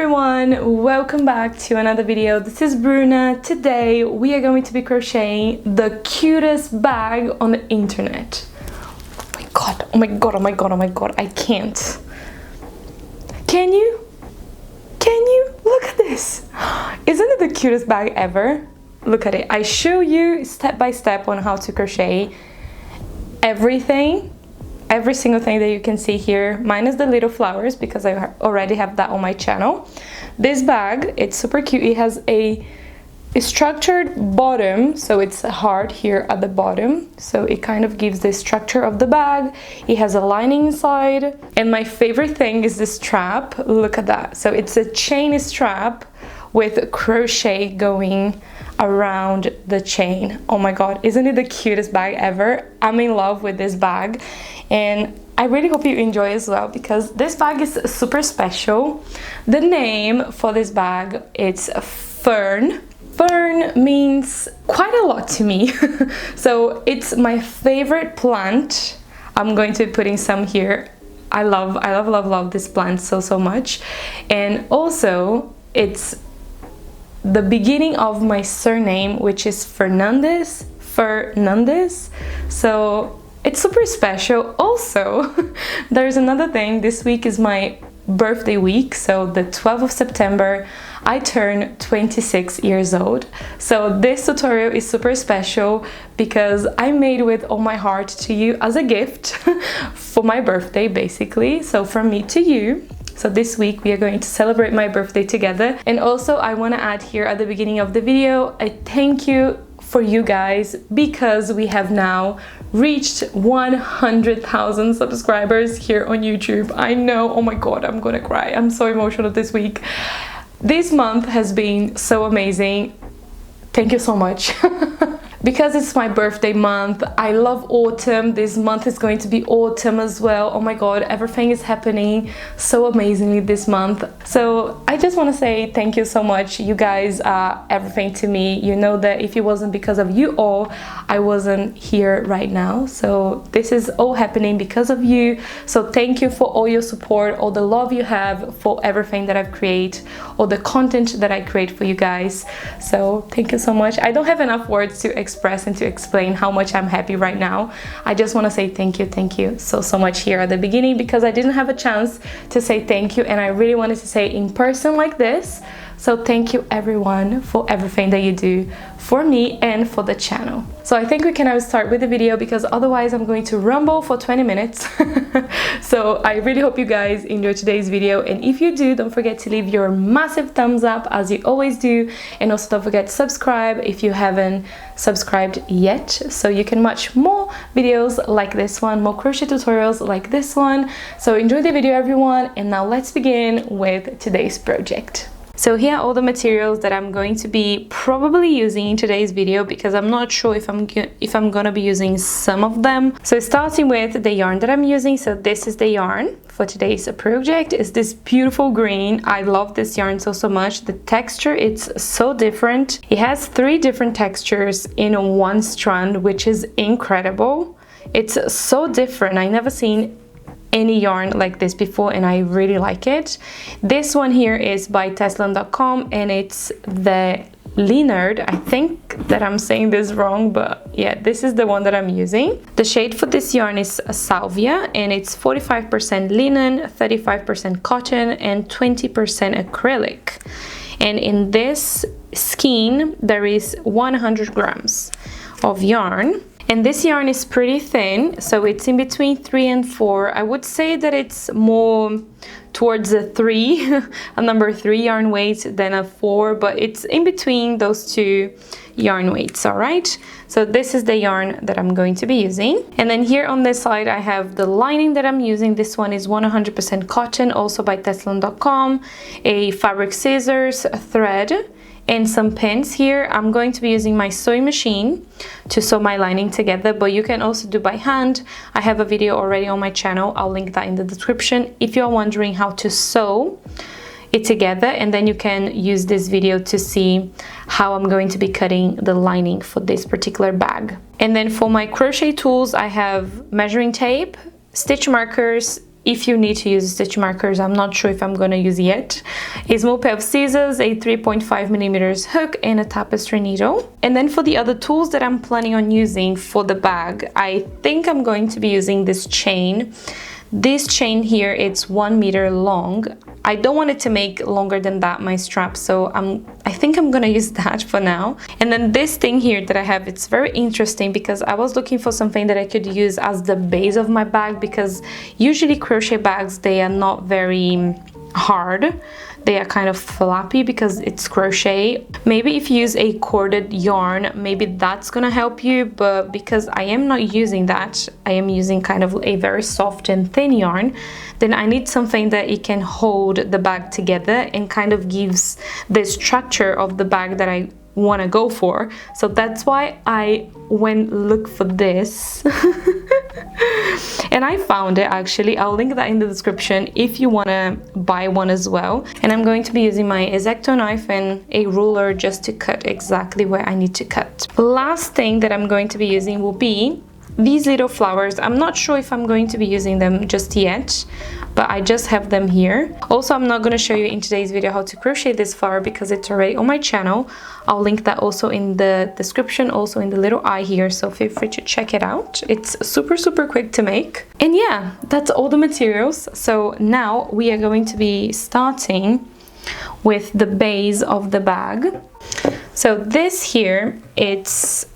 everyone, welcome back to another video. This is Bruna. Today we are going to be crocheting the cutest bag on the internet. Oh my god, oh my god, oh my god, oh my god, I can't. Can you? Can you? Look at this. Isn't it the cutest bag ever? Look at it. I show you step by step on how to crochet everything. Every single thing that you can see here, minus the little flowers because I already have that on my channel. This bag, it's super cute. It has a structured bottom, so it's hard here at the bottom, so it kind of gives the structure of the bag. It has a lining inside, and my favorite thing is this strap. Look at that. So it's a chain strap with crochet going around the chain. Oh my god, isn't it the cutest bag ever? I'm in love with this bag, and I really hope you enjoy as well because this bag is super special. The name for this bag, it's Fern. Fern means quite a lot to me. So it's my favorite plant. I'm going to be putting some here. I love this plant so much. And also it's the beginning of my surname, which is Fernandez. So it's super special. Also, there's another thing. This week is my birthday week, so the 12th of September I turn 26 years old. So this tutorial is super special because I made with all my heart to you as a gift for my birthday, basically. So from me to you. So this week we are going to celebrate my birthday together. And also I want to add here at the beginning of the video a thank you for you guys because we have now reached 100,000 subscribers here on YouTube. I know, oh my god, I'm gonna cry. I'm so emotional this week. This month has been so amazing. Thank you so much. Because it's my birthday month, I love autumn. This month is going to be autumn as well. Oh my god, everything is happening so amazingly this month. So I just want to say thank you so much. You guys are everything to me. You know that if it wasn't because of you all, I wasn't here right now. So this is all happening because of you. So thank you for all your support, all the love you have for everything that I've created, all the content that I create for you guys. So thank you so much. I don't have enough words to express and to explain how much I'm happy right now. I just want to say thank you so much here at the beginning because I didn't have a chance to say thank you, and I really wanted to say it in person like this. So thank you everyone for everything that you do for me and for the channel. So I think we can now start with the video because otherwise I'm going to rumble for 20 minutes. So I really hope you guys enjoyed today's video, and if you do, don't forget to leave your massive thumbs up as you always do, and also don't forget to subscribe if you haven't subscribed yet so you can watch more videos like this one, more crochet tutorials like this one. So enjoy the video everyone, and now let's begin with today's project. So here are all the materials that I'm going to be probably using in today's video because I'm not sure if I'm gonna be using some of them. So starting with the yarn that I'm using, so this is the yarn for today's project. Is this beautiful green. I love this yarn so much. The texture, it's so different. It has 3 different textures in one strand, which is incredible. It's so different. I never seen any yarn like this before, and I really like it. This one here is by Teslan.com, and it's the Leonard. I think that I'm saying this wrong, but yeah, this is the one that I'm using. The shade for this yarn is Salvia, and it's 45% linen, 35% cotton, and 20% acrylic. And in this skein there is 100 grams of yarn. And this yarn is pretty thin, so it's in between 3 and 4. I would say that it's more towards a 3, a number 3 yarn weight than a 4, but it's in between those 2 yarn weights, all right? So this is the yarn that I'm going to be using. And then here on this side, I have the lining that I'm using. This one is 100% cotton, also by Teslan.com, a fabric scissors, a thread, and some pins here. I'm going to be using my sewing machine to sew my lining together, but you can also do by hand. I have a video already on my channel. I'll link that in the description if you're wondering how to sew it together, and then you can use this video to see how I'm going to be cutting the lining for this particular bag. And then for my crochet tools, I have measuring tape, stitch markers, if you need to use stitch markers, I'm not sure if I'm gonna use yet, a small pair of scissors, a 3.5mm hook, and a tapestry needle. And then for the other tools that I'm planning on using for the bag, I think I'm going to be using this chain. This chain here, it's 1 meter long. I don't want it to make longer than that, my strap, so I think I'm gonna use that for now. And then this thing here that I have, it's very interesting because I was looking for something that I could use as the base of my bag, because usually crochet bags, they are not very hard. They are kind of floppy because it's crochet. Maybe if you use a corded yarn, maybe that's gonna help you, but because I am not using that, I am using kind of a very soft and thin yarn, then I need something that it can hold the bag together and kind of gives the structure of the bag that I want to go for. So that's why I went look for this. And I found it actually. I'll link that in the description if you want to buy one as well. And I'm going to be using my Exacto knife and a ruler just to cut exactly where I need to cut. Last thing that I'm going to be using will be these little flowers. I'm not sure if I'm going to be using them just yet, but I just have them here. Also, I'm not going to show you in today's video how to crochet this flower because it's already on my channel. I'll link that also in the description, also in the little eye here, so feel free to check it out. It's super quick to make. And yeah, that's all the materials. So now we are going to be starting with the base of the bag. So this here, it's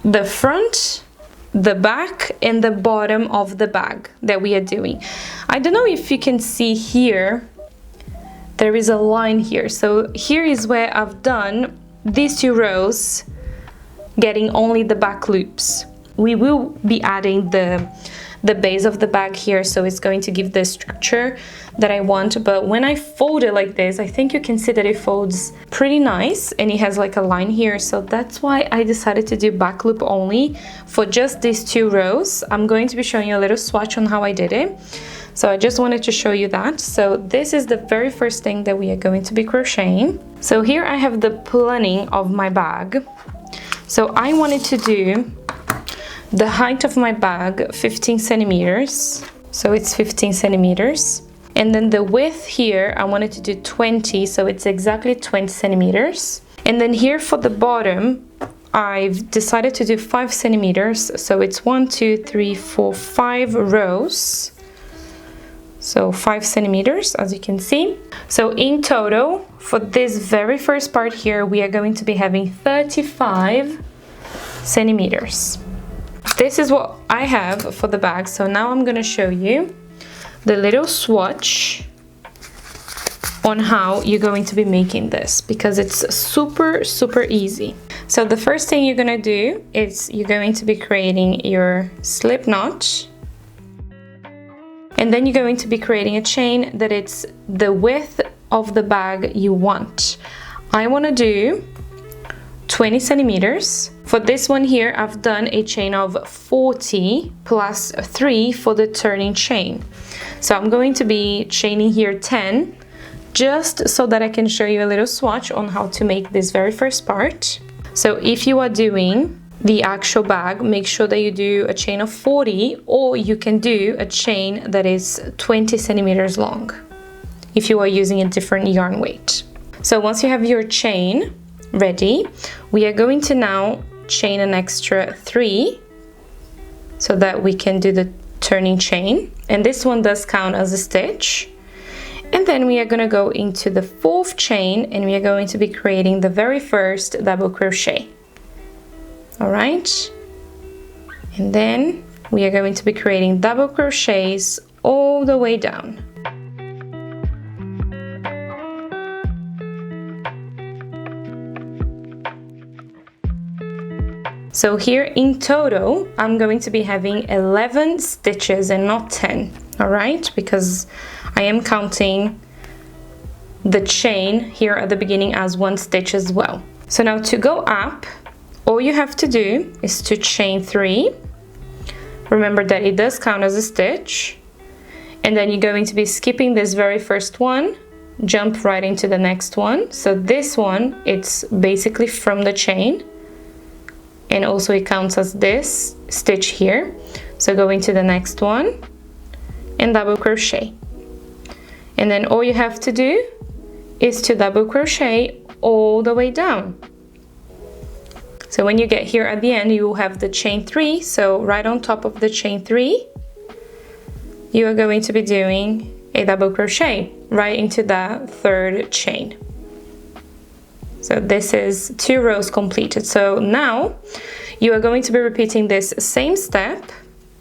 the front, the back, and the bottom of the bag that we are doing. I don't know if you can see here, there is a line here. So here is where I've done these 2 rows, getting only the back loops. We will be adding the base of the bag here, so it's going to give the structure that I want. But when I fold it like this, I think you can see that it folds pretty nice and it has like a line here. So that's why I decided to do back loop only for just these 2 rows. I'm going to be showing you a little swatch on how I did it. So I just wanted to show you that. So this is the very first thing that we are going to be crocheting. So here I have the planning of my bag. So I wanted to do the height of my bag 15 centimeters. So it's 15 centimeters. And then the width here, I wanted to do 20, so it's exactly 20 centimeters. And then here for the bottom, I've decided to do 5 centimeters. So it's 1, 2, 3, 4, 5 rows. So 5 centimeters, as you can see. So in total, for this very first part here, we are going to be having 35 centimeters. This is what I have for the bag. So now I'm going to show you the little swatch on how you're going to be making this, because it's super easy. So the first thing you're going to do is you're going to be creating your slip knot, and then you're going to be creating a chain that it's the width of the bag you want. I want to do 20 centimeters. For this one here, I've done a chain of 40 plus 3 for the turning chain. So I'm going to be chaining here 10, just so that I can show you a little swatch on how to make this very first part. So if you are doing the actual bag, make sure that you do a chain of 40, or you can do a chain that is 20 centimeters long if you are using a different yarn weight. So once you have your chain ready, we are going to now chain an extra 3 so that we can do the turning chain, and this one does count as a stitch. And then we are going to go into the 4th chain, and we are going to be creating the very first double crochet. All right, and then we are going to be creating double crochets all the way down. So here in total, I'm going to be having 11 stitches and not 10, all right? Because I am counting the chain here at the beginning as 1 stitch as well. So now to go up, all you have to do is to chain 3. Remember that it does count as a stitch. And then you're going to be skipping this very first one, jump right into the next one. So this one, it's basically from the chain. And also it counts as this stitch here. So going to the next one, and double crochet. And then all you have to do is to double crochet all the way down. So when you get here at the end, you will have the chain 3. So right on top of the chain 3, you are going to be doing a double crochet right into that third chain. So this is 2 rows completed. So now you are going to be repeating this same step.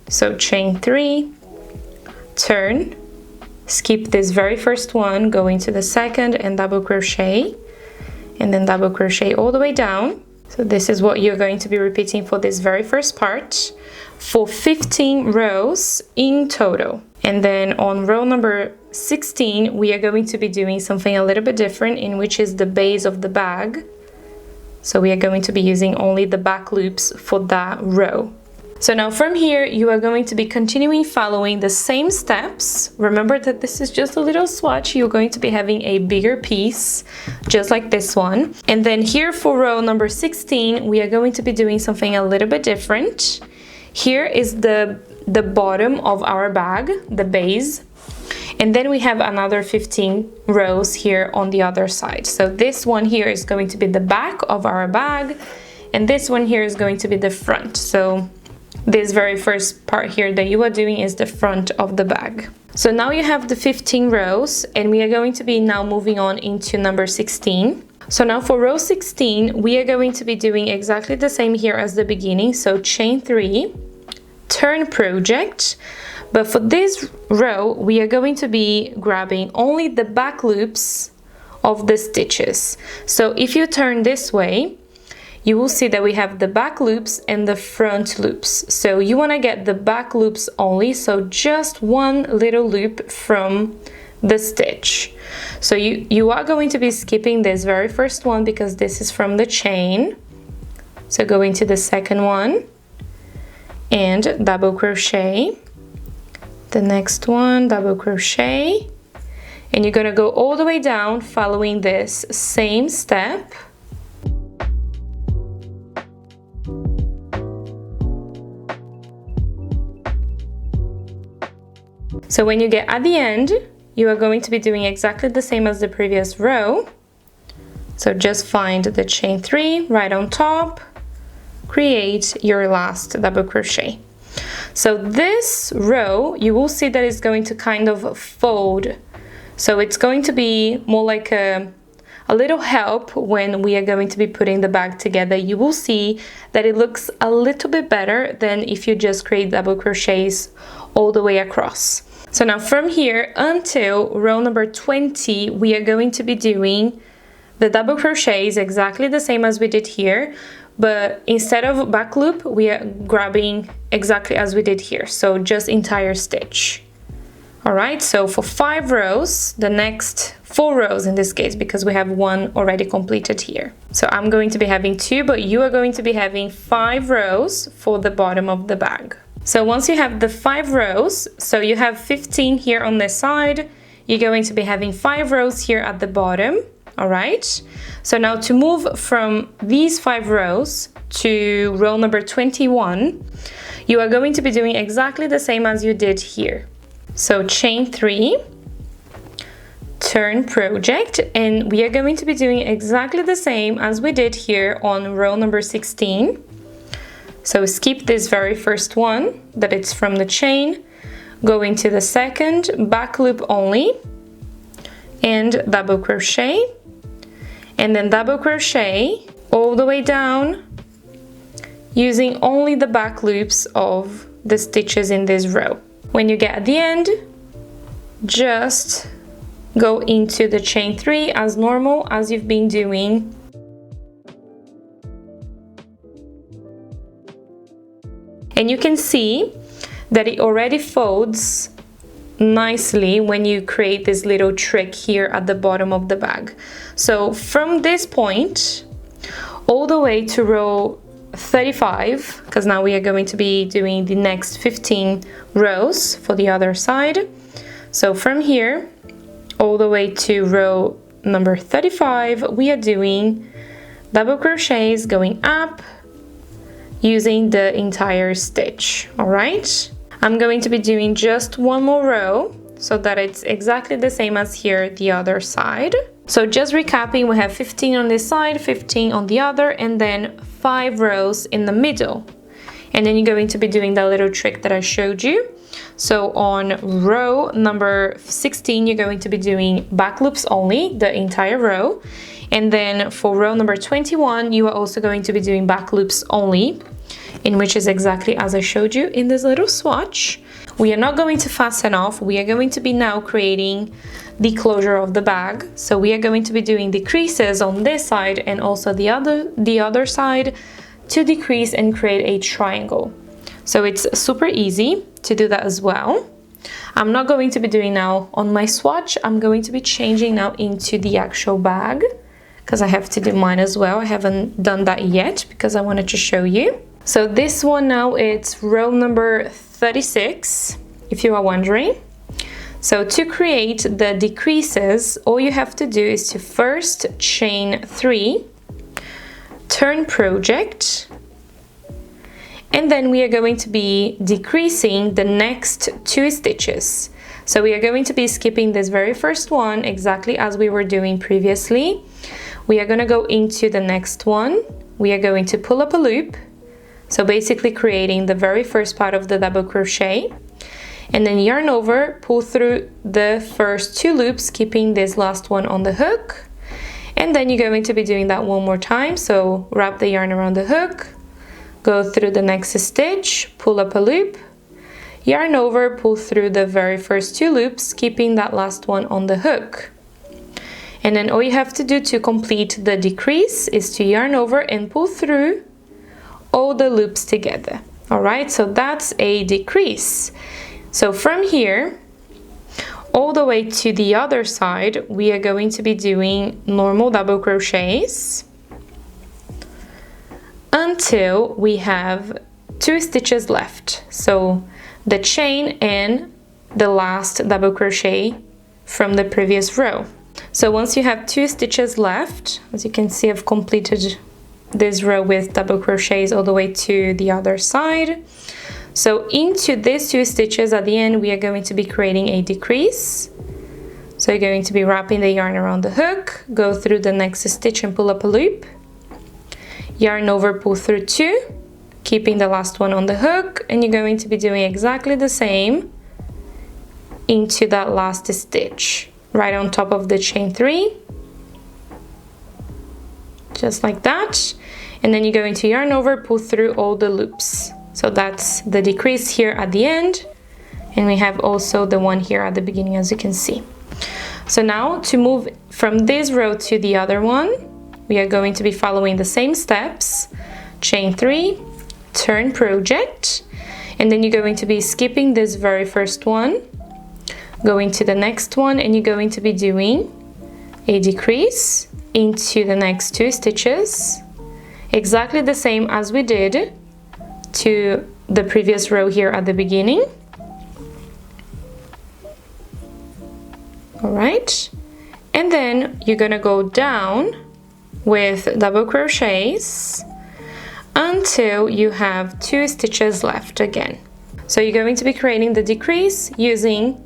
So chain 3, turn, skip this very first one, go into the second and double crochet, and then double crochet all the way down. So this is what you're going to be repeating for this very first part for 15 rows in total. And then on row number 16, we are going to be doing something a little bit different, in which is the base of the bag. So we are going to be using only the back loops for that row. So now from here, you are going to be continuing following the same steps. Remember that this is just a little swatch. You're going to be having a bigger piece, just like this one. And then here for row number 16, we are going to be doing something a little bit different. Here is the bottom of our bag, the base. And then we have another 15 rows here on the other side. So this one here is going to be the back of our bag, and this one here is going to be the front. So this very first part here that you are doing is the front of the bag. So now you have the 15 rows, and we are going to be now moving on into number 16. So now for row 16, we are going to be doing exactly the same here as the beginning. So chain 3, turn project. But for this row, we are going to be grabbing only the back loops of the stitches. So if you turn this way, you will see that we have the back loops and the front loops. So you want to get the back loops only, so just one little loop from the stitch. So you are going to be skipping this very first one because this is from the chain. So go into the second one and double crochet. The next one, double crochet, and you're gonna go all the way down following this same step. So when you get at the end, you are going to be doing exactly the same as the previous row. So just find the chain 3 right on top, create your last double crochet. So this row, you will see that it's going to kind of fold. So it's going to be more like a little help when we are going to be putting the bag together. You will see that it looks a little bit better than if you just create double crochets all the way across. So now from here until row number 20, we are going to be doing the double crochets exactly the same as we did here. But instead of back loop, we are grabbing exactly as we did here, so just entire stitch. All right, so for 5 rows, the next 4 rows in this case, because we have 1 already completed here. So I'm going to be having 2, but you are going to be having 5 rows for the bottom of the bag. So once you have the 5 rows, so you have 15 here on this side, you're going to be having 5 rows here at the bottom. All right, so now to move from these 5 rows to row number 21, you are going to be doing exactly the same as you did here. So chain 3, turn project, and we are going to be doing exactly the same as we did here on row number 16. So skip this very first one that it's from the chain, go into the second, back loop only, and double crochet. And then double crochet all the way down using only the back loops of the stitches in this row. When you get at the end, just go into the chain 3 as normal as you've been doing. And you can see that it already folds nicely when you create this little trick here at the bottom of the bag. So from this point all the way to row 35, because now we are going to be doing the next 15 rows for the other side. So from here all the way to row number 35, we are doing double crochets going up using the entire stitch. All right, I'm going to be doing just one more row so that it's exactly the same as here, the other side. So just recapping, we have 15 on this side, 15 on the other, and then 5 rows in the middle. And then you're going to be doing that little trick that I showed you. So on row number 16, you're going to be doing back loops only, the entire row. And then for row number 21, you are also going to be doing back loops only, in which is exactly as I showed you in this little swatch. We are not going to fasten off, we are going to be now creating the closure of the bag. So we are going to be doing decreases on this side and also the other side to decrease and create a triangle. So it's super easy to do that as well. I'm not going to be doing now on my swatch, I'm going to be changing now into the actual bag because I have to do mine as well. I haven't done that yet because I wanted to show you. So this one now, it's row number 36, if you are wondering. So to create the decreases, all you have to do is to first chain 3, turn project, and then we are going to be decreasing the next 2 stitches. So we are going to be skipping this very first one exactly as we were doing previously. We are going to go into the next one. We are going to pull up a loop. So basically creating the very first part of the double crochet, and then yarn over, pull through the first 2 loops, keeping this last one on the hook. And then you're going to be doing that one more time. So wrap the yarn around the hook, go through the next stitch, pull up a loop, yarn over, pull through the very first 2 loops, keeping that last one on the hook. And then all you have to do to complete the decrease is to yarn over and pull through all the loops together. All right, so that's a decrease. So from here all the way to the other side, we are going to be doing normal double crochets until we have 2 stitches left. So the chain and the last double crochet from the previous row. So once you have 2 stitches left, as you can see, I've completed this row with double crochets all the way to the other side. So into these 2 stitches at the end, we are going to be creating a decrease. So you're going to be wrapping the yarn around the hook, go through the next stitch and pull up a loop, yarn over, pull through 2, keeping the last one on the hook, and you're going to be doing exactly the same into that last stitch right on top of the chain 3, just like that. And then you're going to yarn over, pull through all the loops. So that's the decrease here at the end, and we have also the one here at the beginning, as you can see. So now to move from this row to the other one, we are going to be following the same steps. Chain 3, turn project, and then you're going to be skipping this very first one, going to the next one, and you're going to be doing a decrease into the next 2 stitches, exactly the same as we did to the previous row here at the beginning. All right, and then you're gonna go down with double crochets until you have 2 stitches left again. So you're going to be creating the decrease using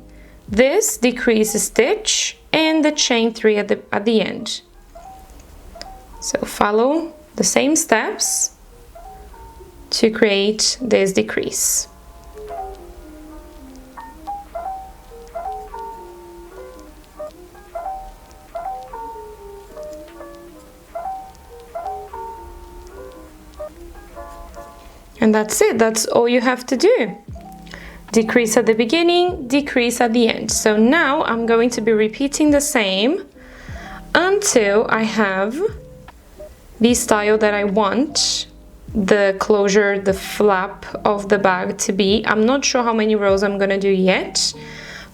this decrease stitch and the chain 3 at the end. So follow the same steps to create this decrease. And that's it, that's all you have to do. Decrease at the beginning, decrease at the end. So now I'm going to be repeating the same until I have the style that I want the closure, the flap of the bag to be. I'm not sure how many rows I'm gonna do yet,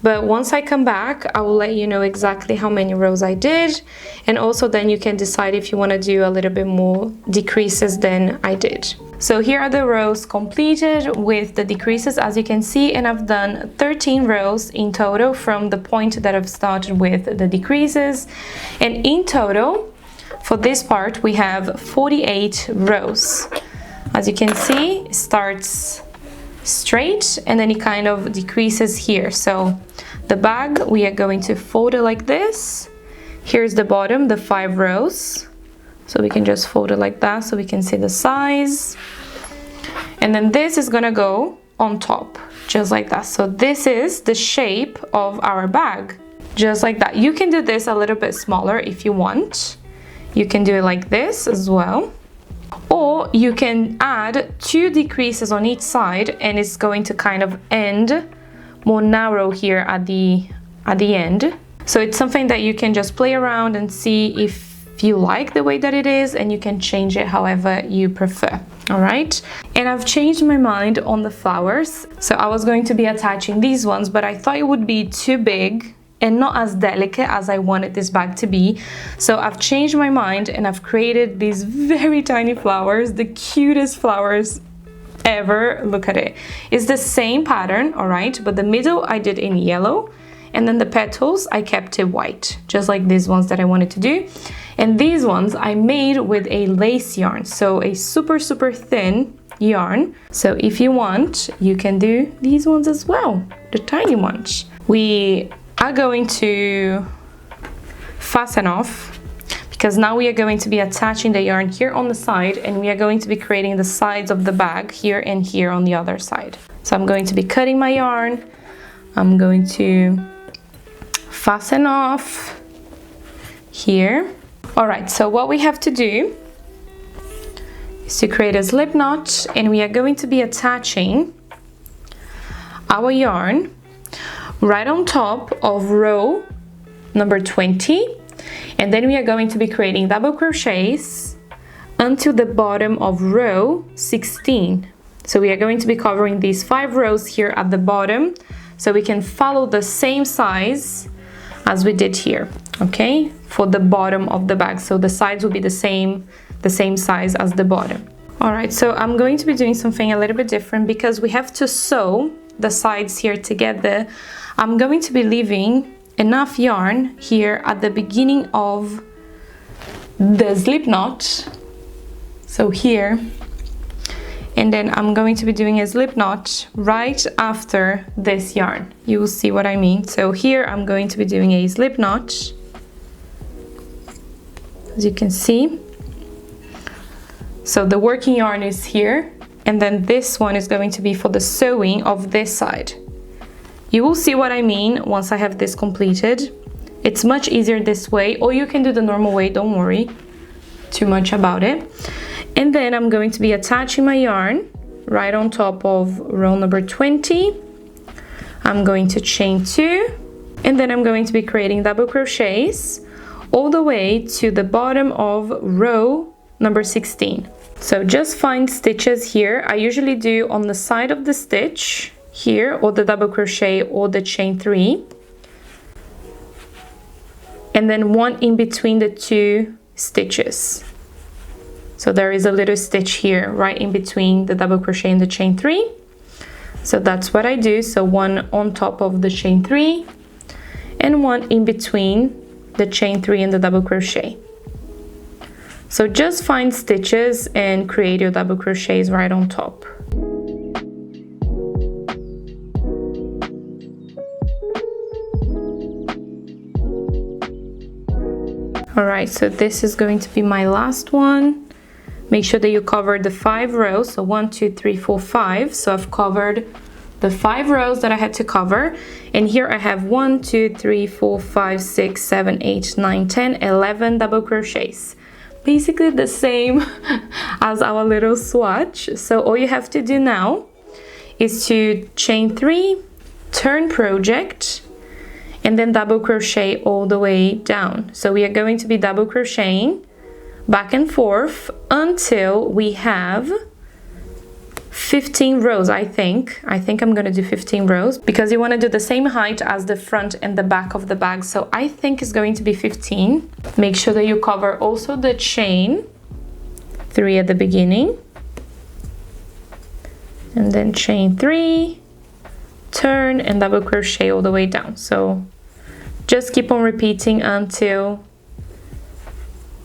but once I come back, I will let you know exactly how many rows I did, and also then you can decide if you want to do a little bit more decreases than I did. So here are the rows completed with the decreases, as you can see, and I've done 13 rows in total from the point that I've started with the decreases, and in total for this part we have 48 rows. As you can see, it starts straight, and then it kind of decreases here. So the bag, we are going to fold it like this. Here's the bottom, the 5 rows. So we can just fold it like that so we can see the size. And then this is gonna go on top, just like that. So this is the shape of our bag, just like that. You can do this a little bit smaller if you want. You can do it like this as well. Or you can add 2 decreases on each side, and it's going to kind of end more narrow here at the end. So it's something that you can just play around and see if you like the way that it is, and you can change it however you prefer. All right, and I've changed my mind on the flowers. So I was going to be attaching these ones, but I thought it would be too big and not as delicate as I wanted this bag to be. So I've changed my mind and I've created these very tiny flowers, the cutest flowers ever. Look at it. It's the same pattern, all right, but the middle I did in yellow, and then the petals I kept it white, just like these ones that I wanted to do. And these ones I made with a lace yarn, so a super thin yarn. So if you want, you can do these ones as well, the tiny ones. We are going to fasten off, because now we are going to be attaching the yarn here on the side, and we are going to be creating the sides of the bag here and here on the other side. So I'm going to be cutting my yarn. I'm going to fasten off here. All right, so what we have to do is to create a slip knot, and we are going to be attaching our yarn right on top of row number 20, and then we are going to be creating double crochets until the bottom of row 16. So we are going to be covering these 5 rows here at the bottom, so we can follow the same size as we did here, okay, for the bottom of the bag. So the sides will be the same size as the bottom. All right, so I'm going to be doing something a little bit different because we have to sew the sides here together. I'm going to be leaving enough yarn here at the beginning of the slip knot, so here, and then I'm going to be doing a slip knot right after this yarn. You will see what I mean. So here I'm going to be doing a slip knot, as you can see. So the working yarn is here, and then this one is going to be for the sewing of this side. You will see what I mean once I have this completed. It's much easier this way, or you can do the normal way, don't worry too much about it. And then I'm going to be attaching my yarn right on top of row number 20. I'm going to chain 2, and then I'm going to be creating double crochets all the way to the bottom of row number 16. So just find stitches here. I usually do on the side of the stitch here, or the double crochet or the chain 3, and then one in between the 2 stitches. So there is a little stitch here right in between the double crochet and the chain 3. So that's what I do. So one on top of the chain 3 and one in between the chain 3 and the double crochet. So just find stitches and create your double crochets right on top. All right, so this is going to be my last one. Make sure that you cover the 5 rows. So 1, 2, 3, 4, 5. So I've covered the 5 rows that I had to cover. And here I have 1, 2, 3, 4, 5, 6, 7, 8, 9, 10, 11 double crochets. Basically the same as our little swatch. So all you have to do now is to chain 3, turn project, and then double crochet all the way down. So we are going to be double crocheting back and forth until we have 15 rows. I think I'm gonna do 15 rows because you want to do the same height as the front and the back of the bag. So I think it's going to be 15. Make sure that you cover also the chain 3 at the beginning, and then chain 3, turn, and double crochet all the way down. So just keep on repeating until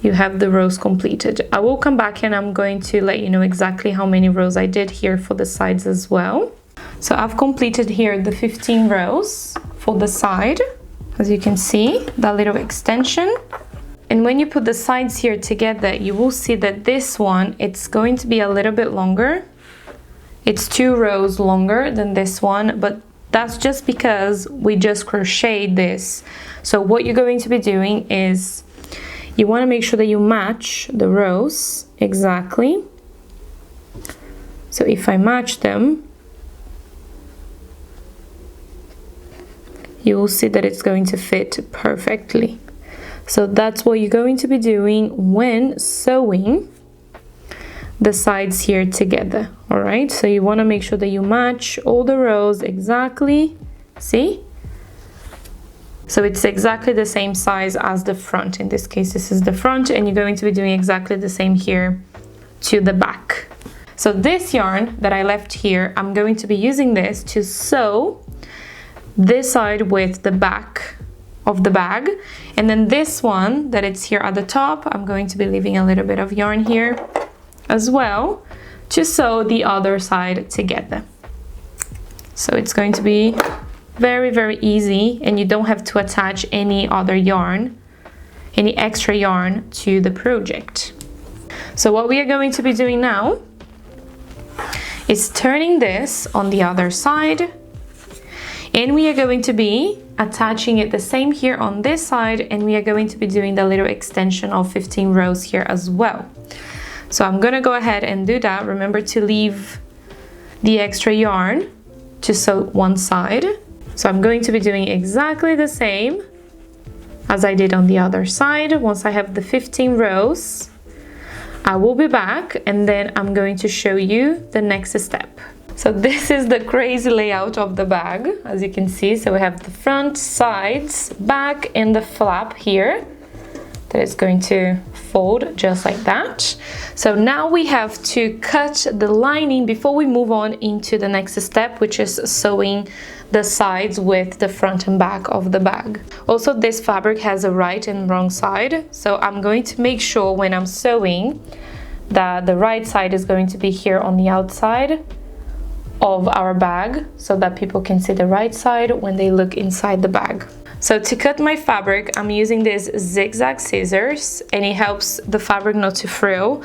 you have the rows completed. I will come back and I'm going to let you know exactly how many rows I did here for the sides as well. So I've completed here the 15 rows for the side, as you can see, that little extension. And when you put the sides here together, you will see that this one, it's going to be a little bit longer. It's 2 rows longer than this one, but that's just because we just crocheted this. So what you're going to be doing is you want to make sure that you match the rows exactly. So if I match them, you will see that it's going to fit perfectly. So that's what you're going to be doing when sewing the sides here together. All right, so you want to make sure that you match all the rows exactly. See? So it's exactly the same size as the front. In this case, this is the front, and you're going to be doing exactly the same here to the back. So this yarn that I left here, I'm going to be using this to sew this side with the back of the bag, and then this one that it's here at the top, I'm going to be leaving a little bit of yarn here as well to sew the other side together. So it's going to be very easy, and you don't have to attach any other yarn, any extra yarn to the project. So what we are going to be doing now is turning this on the other side, and we are going to be attaching it the same here on this side, and we are going to be doing the little extension of 15 rows here as well. So I'm gonna go ahead and do that. Remember to leave the extra yarn to sew one side. So I'm going to be doing exactly the same as I did on the other side. Once I have the 15 rows, I will be back, and then I'm going to show you the next step. So this is the crazy layout of the bag, as you can see. So we have the front, sides, back, and the flap here that is going to fold just like that. So now we have to cut the lining before we move on into the next step, which is sewing the sides with the front and back of the bag. Also, this fabric has a right and wrong side, so I'm going to make sure when I'm sewing that the right side is going to be here on the outside of our bag, so that people can see the right side when they look inside the bag. So to cut my fabric, I'm using these zigzag scissors, and it helps the fabric not to frill.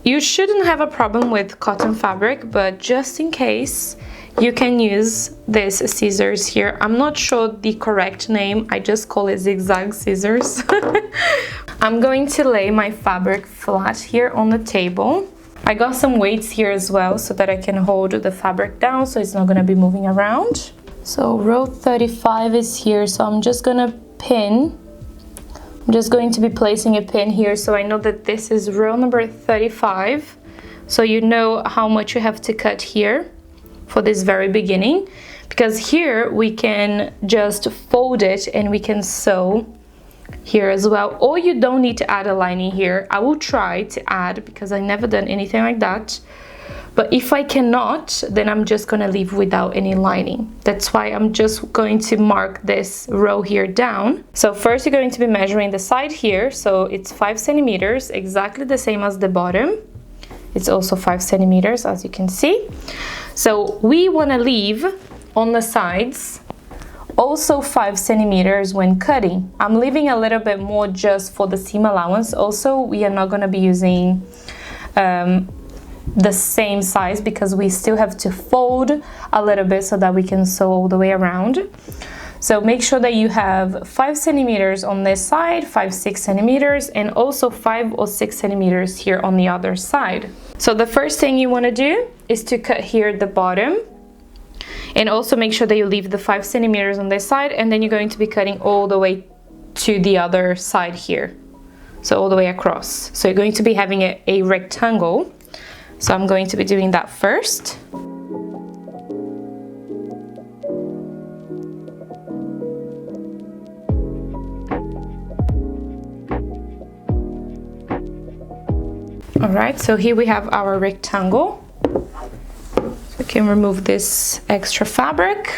You shouldn't have a problem with cotton fabric, but just in case, you can use these scissors here. I'm not sure the correct name, I just call it zigzag scissors. I'm going to lay my fabric flat here on the table. I got some weights here as well so that I can hold the fabric down so it's not going to be moving around. So row 35 is here, so I'm just gonna pin. I'm just going to be placing a pin here so I know that this is row number 35. So you know how much you have to cut here for this very beginning, because here we can just fold it and we can sew here as well, or you don't need to add a lining here. I will try to add because I've never done anything like that. But if I cannot, then I'm just gonna leave without any lining. That's why I'm just going to mark this row here down. So first you're going to be measuring the side here. So it's 5 centimeters, exactly the same as the bottom. It's also 5 centimeters, as you can see. So we wanna leave on the sides also 5 centimeters when cutting. I'm leaving a little bit more just for the seam allowance. Also, we are not gonna be using the same size because we still have to fold a little bit so that we can sew all the way around. So make sure that you have 5 centimeters on this side, 5-6 centimeters, and also 5 or 6 centimeters here on the other side. So the first thing you want to do is to cut here at the bottom, and also make sure that you leave the 5 centimeters on this side, and then you're going to be cutting all the way to the other side here, so all the way across. So you're going to be having a rectangle. So I'm going to be doing that first. All right, so here we have our rectangle. So we can remove this extra fabric.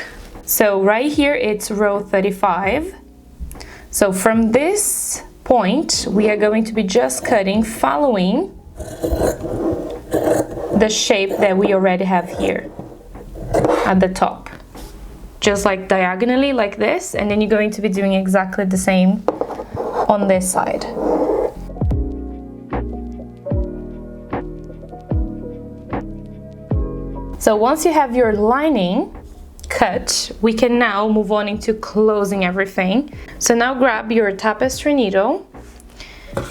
So right here, it's row 35. So from this point, we are going to be just cutting, following the shape that we already have here. at the top, just like diagonally like this, and then you're going to be doing exactly the same on this side. So once you have your lining cut, we can now move on into closing everything. So now grab your tapestry needle,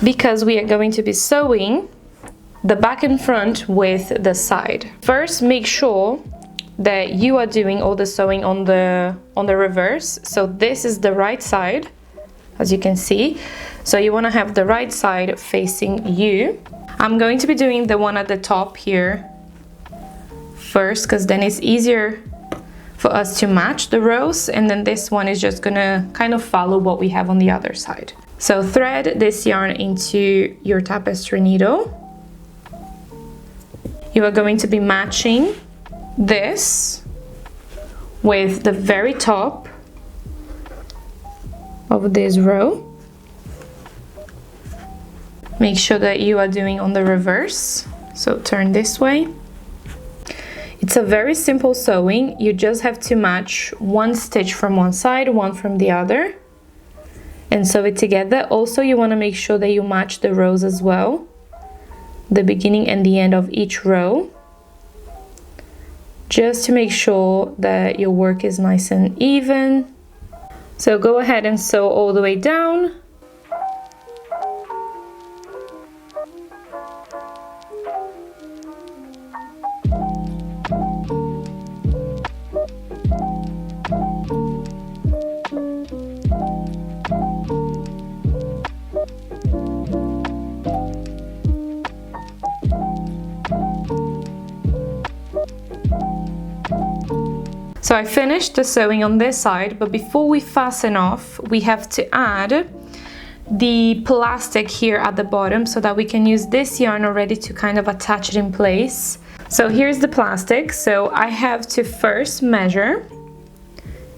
because we are going to be sewing the back and front with the side. First, make sure that you are doing all the sewing on the reverse. So this is the right side, as you can see. So you want to have the right side facing you. I'm going to be doing the one at the top here first, because then it's easier for us to match the rows, and then this one is just gonna kind of follow what we have on the other side. So thread this yarn into your tapestry needle. You are going to be matching this with the very top of this row. Make sure that you are doing on the reverse, so turn this way. It's a very simple sewing. You just have to match one stitch from one side, one from the other, and sew it together. Also, you want to make sure that you match the rows as well, the beginning and the end of each row, just to make sure that your work is nice and even. So go ahead and sew all the way down. So I finished the sewing on this side, but before we fasten off, we have to add the plastic here at the bottom so that we can use this yarn already to kind of attach it in place. So here's the plastic. So I have to first measure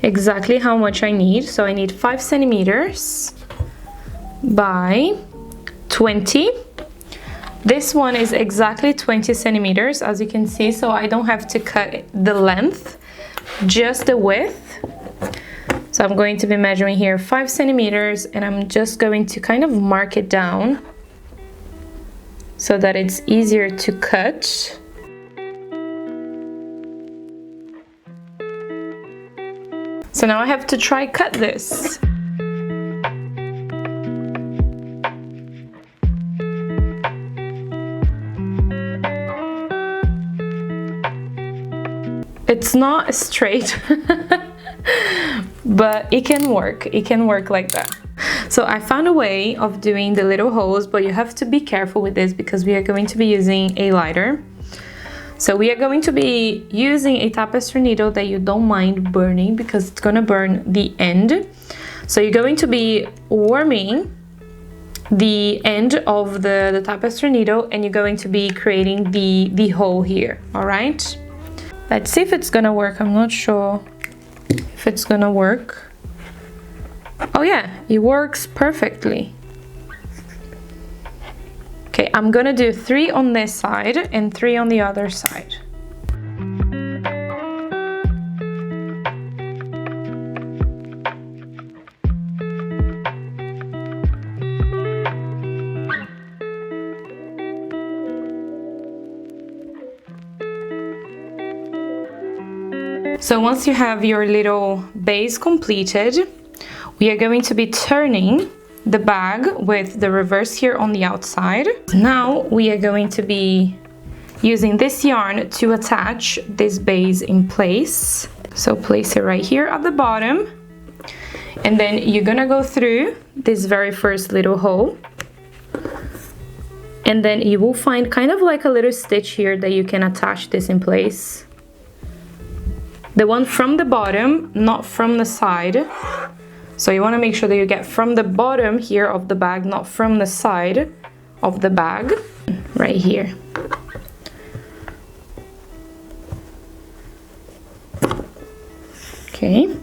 exactly how much I need. So I need 5 centimeters by 20. This one is exactly 20 centimeters, as you can see, so I don't have to cut the length, just the width. So I'm going to be measuring here 5 centimeters, and I'm just going to kind of mark it down so that it's easier to cut. So now I have to try cut this. It's not straight, but it can work. It can work like that. So I found a way of doing the little holes, but you have to be careful with this because we are going to be using a lighter. So we are going to be using a tapestry needle that you don't mind burning, because it's gonna burn the end. So you're going to be warming the end of the tapestry needle, and you're going to be creating the hole here, all right? Let's see if it's gonna work. I'm not sure if it's gonna work. Oh yeah, it works perfectly. Okay, I'm gonna do 3 on this side and 3 on the other side. So once you have your little base completed, we are going to be turning the bag with the reverse here on the outside. Now we are going to be using this yarn to attach this base in place. So place it right here at the bottom, and then you're gonna go through this very first little hole, and then you will find kind of like a little stitch here that you can attach this in place. The one from the bottom, not from the side. So you want to make sure that you get from the bottom here of the bag, not from the side of the bag, right here. Okay.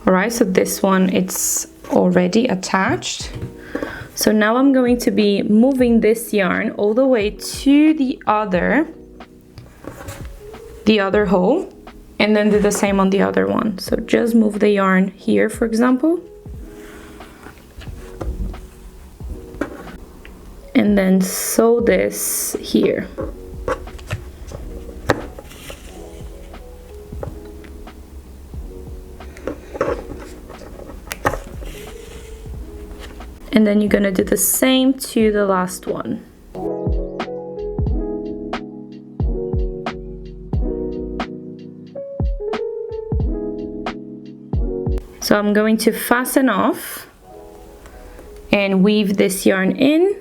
All right, so this one, it's already attached. So now I'm going to be moving this yarn all the way to the other the other hole, and then do the same on the other one. So just move the yarn here, for example, and then sew this here. And then you're gonna do the same to the last one. So I'm going to fasten off and weave this yarn in.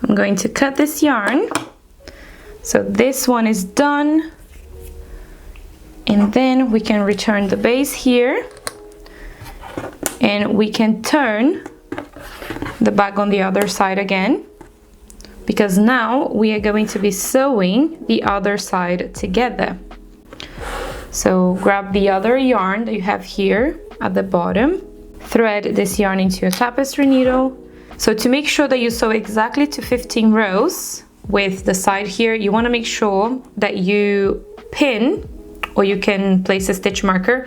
I'm going to cut this yarn. So this one is done. And then we can return the base here. And we can turn the bag on the other side again, because now we are going to be sewing the other side together. So grab the other yarn that you have here at the bottom, thread this yarn into a tapestry needle. So to make sure that you sew exactly to 15 rows with the side here, you want to make sure that you pin, or you can place a stitch marker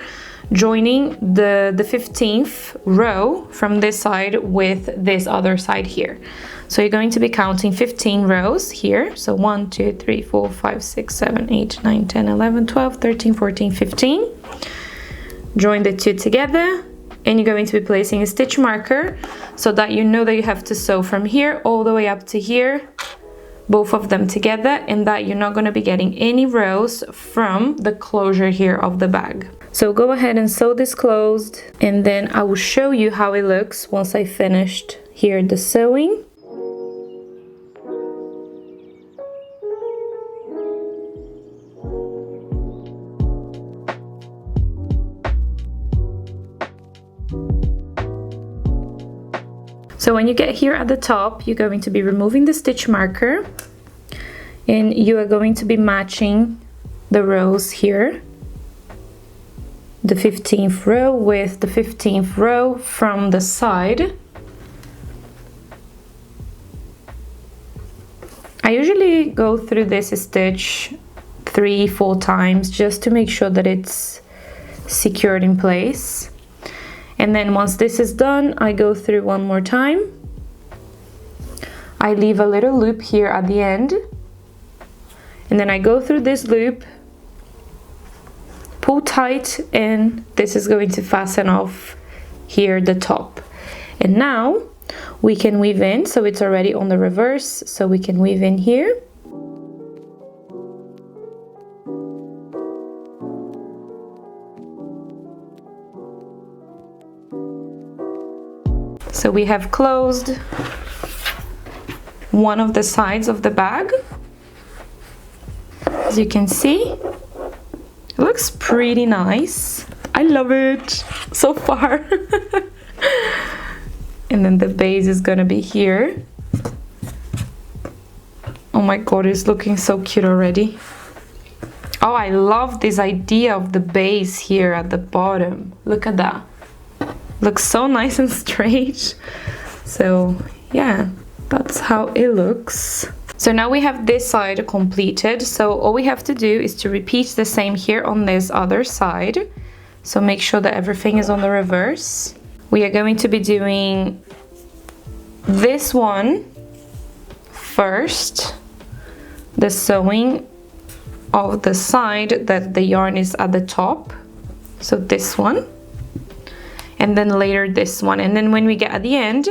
joining the 15th row from this side with this other side here. So you're going to be counting 15 rows here. So 1, 2, 3, 4, 5, 6, 7, 8, 9, 10, 11, 12, 13, 14, 15. Join the two together, and you're going to be placing a stitch marker so that you know that you have to sew from here all the way up to here, both of them together, and that you're not going to be getting any rows from the closure here of the bag. So go ahead and sew this closed, and then I will show you how it looks once I finished here the sewing. So when you get here at the top, you're going to be removing the stitch marker, and you are going to be matching the rows here, the 15th row with the 15th row from the side. I usually go through this stitch 3-4 times just to make sure that it's secured in place. And then once this is done, I go through one more time. I leave a little loop here at the end, and then I go through this loop, pull tight, and this is going to fasten off here the top. And now we can weave in, so it's already on the reverse, so we can weave in here. So we have closed one of the sides of the bag. As you can see, it looks pretty nice. I love it so far. And then the base is gonna be here. Oh my god, it's looking so cute already. Oh, I love this idea of the base here at the bottom. Look at that. Looks so nice and straight. So yeah, that's how it looks. So now we have this side completed. So all we have to do is to repeat the same here on this other side. So make sure that everything is on the reverse. We are going to be doing this one first, the sewing of the side that the yarn is at the top. So this one. And then later this one, and then when we get at the end,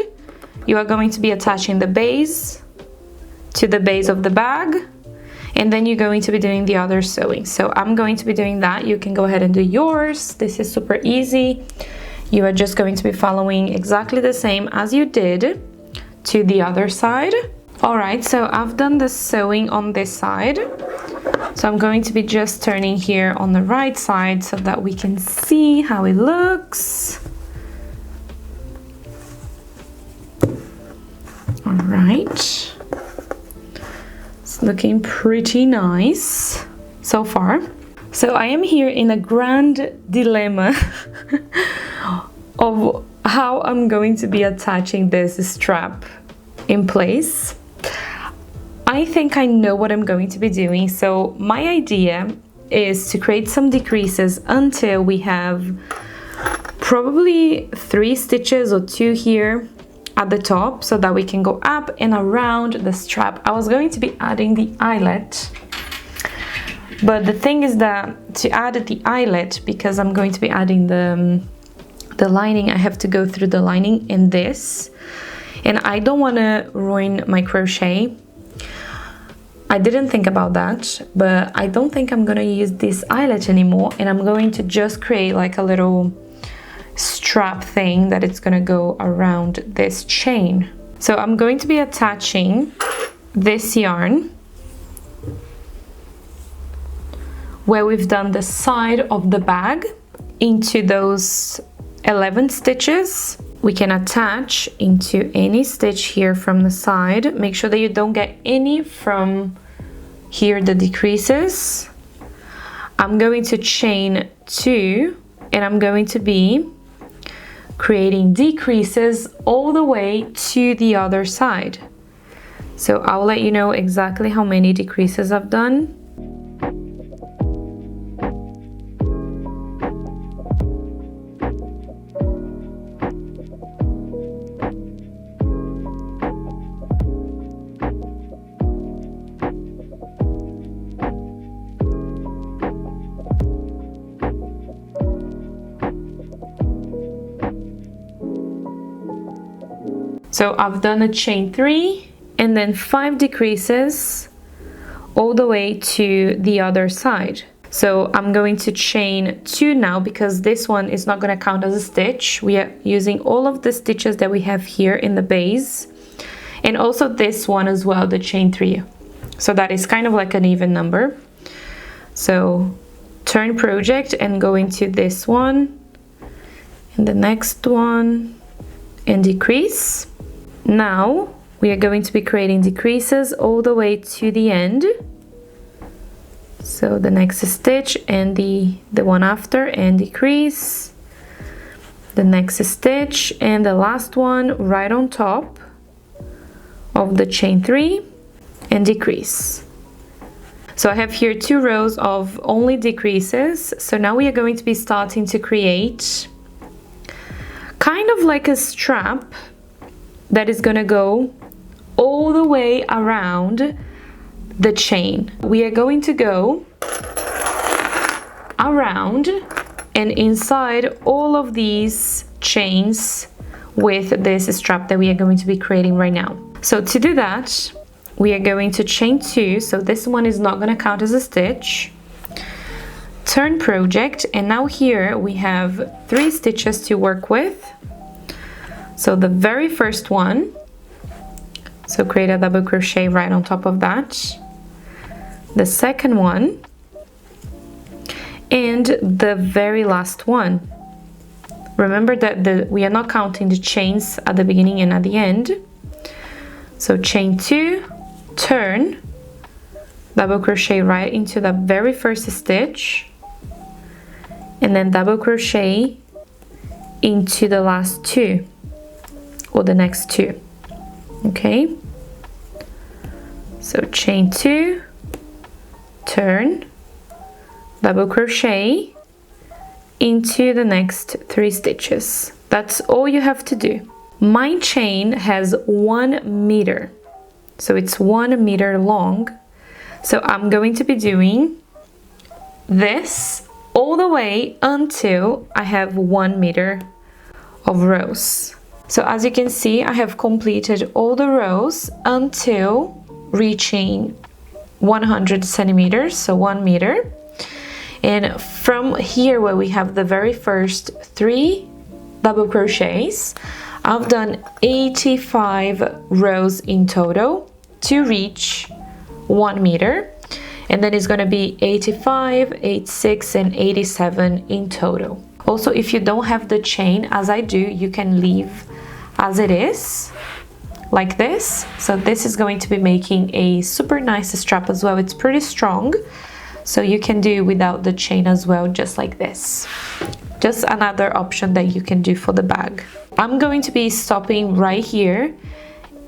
you are going to be attaching the base to the base of the bag, and then you're going to be doing the other sewing. So I'm going to be doing that. You can go ahead and do yours. This is super easy. You are just going to be following exactly the same as you did to the other side. All right, so I've done the sewing on this side. So I'm going to be just turning here on the right side so that we can see how it looks. All right, it's looking pretty nice so far. So I am here in a grand dilemma of how I'm going to be attaching this strap in place. I think I know what I'm going to be doing. So my idea is to create some decreases until we have probably 3 stitches or 2 here at the top, so that we can go up and around the strap. I was going to be adding the eyelet, but the thing is that to add the eyelet, because I'm going to be adding the lining, I have to go through the lining in this, and I don't want to ruin my crochet. I didn't think about that, but I don't think I'm gonna use this eyelet anymore, and I'm going to just create like a little strap thing that it's gonna go around this chain. So I'm going to be attaching this yarn where we've done the side of the bag into those 11 stitches. We can attach into any stitch here from the side. Make sure that you don't get any from here, the decreases. I'm going to chain 2, and I'm going to be creating decreases all the way to the other side. So I'll let you know exactly how many decreases I've done. So I've done a chain 3 and then 5 decreases all the way to the other side. So I'm going to chain 2 now, because this one is not going to count as a stitch. We are using all of the stitches that we have here in the base, and also this one as well, the chain 3. So that is kind of like an even number. So turn project and go into this one and the next one and decrease. Now we are going to be creating decreases all the way to the end. So the next stitch and the one after, and decrease. The next stitch and the last one right on top of the chain 3 and decrease. So I have here 2 rows of only decreases. So now we are going to be starting to create kind of like a strap that is gonna go all the way around the chain. We are going to go around and inside all of these chains with this strap that we are going to be creating right now. So to do that, we are going to chain 2, so this one is not going to count as a stitch. Turn project, and now here we have 3 stitches to work with. So the very first one, so create a double crochet right on top of that. The second one, and the very last one. Remember that we are not counting the chains at the beginning and at the end. So chain 2, turn, double crochet right into the very first stitch, and then double crochet into the last 2 or the next 2. Okay, so chain 2, turn, double crochet into the next 3 stitches. That's all you have to do. My chain has 1 meter, so it's 1 meter long. So I'm going to be doing this all the way until I have 1 meter of rows. So as you can see, I have completed all the rows until reaching 100 centimeters, so 1 meter. And from here, where we have the very first 3 double crochets, I've done 85 rows in total to reach 1 meter. And then it's going to be 85, 86, and 87 in total. Also, if you don't have the chain, as I do, you can leave as it is, like this. So this is going to be making a super nice strap as well. It's pretty strong, so you can do without the chain as well, just like this. Just another option that you can do for the bag. I'm going to be stopping right here,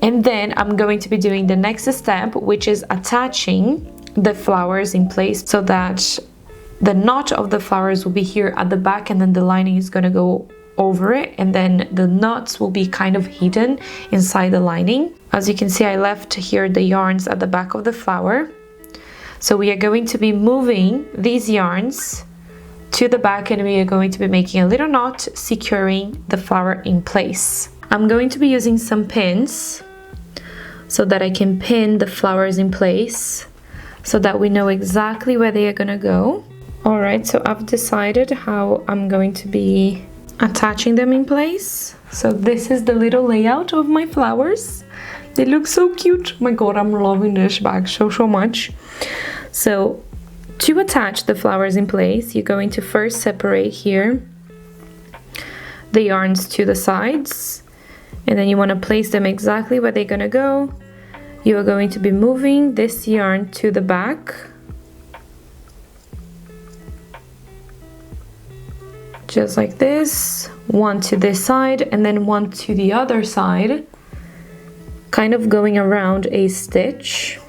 and then I'm going to be doing the next step, which is attaching the flowers in place so that the knot of the flowers will be here at the back, and then the lining is going to go over it, and then the knots will be kind of hidden inside the lining. As you can see, I left here the yarns at the back of the flower. So we are going to be moving these yarns to the back, and we are going to be making a little knot securing the flower in place. I'm going to be using some pins so that I can pin the flowers in place so that we know exactly where they are going to go. Alright, so I've decided how I'm going to be attaching them in place. So this is the little layout of my flowers. They look so cute. Oh my god, I'm loving this bag so much. So to attach the flowers in place, you're going to first separate here the yarns to the sides, and then you want to place them exactly where they're going to go. You are going to be moving this yarn to the back, just like this, one to this side and then one to the other side, kind of going around a stitch,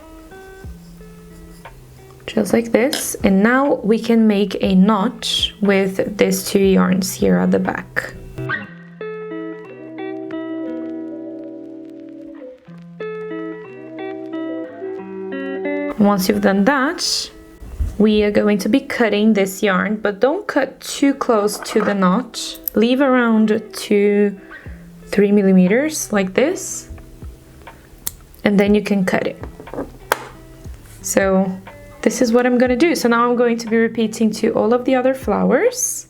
just like this. And now we can make a knot with these two yarns here at the back. Once you've done that, we are going to be cutting this yarn, but don't cut too close to the knot. Leave around 2-3 millimeters like this, and then you can cut it. So this is what I'm going to do. So now I'm going to be repeating to all of the other flowers.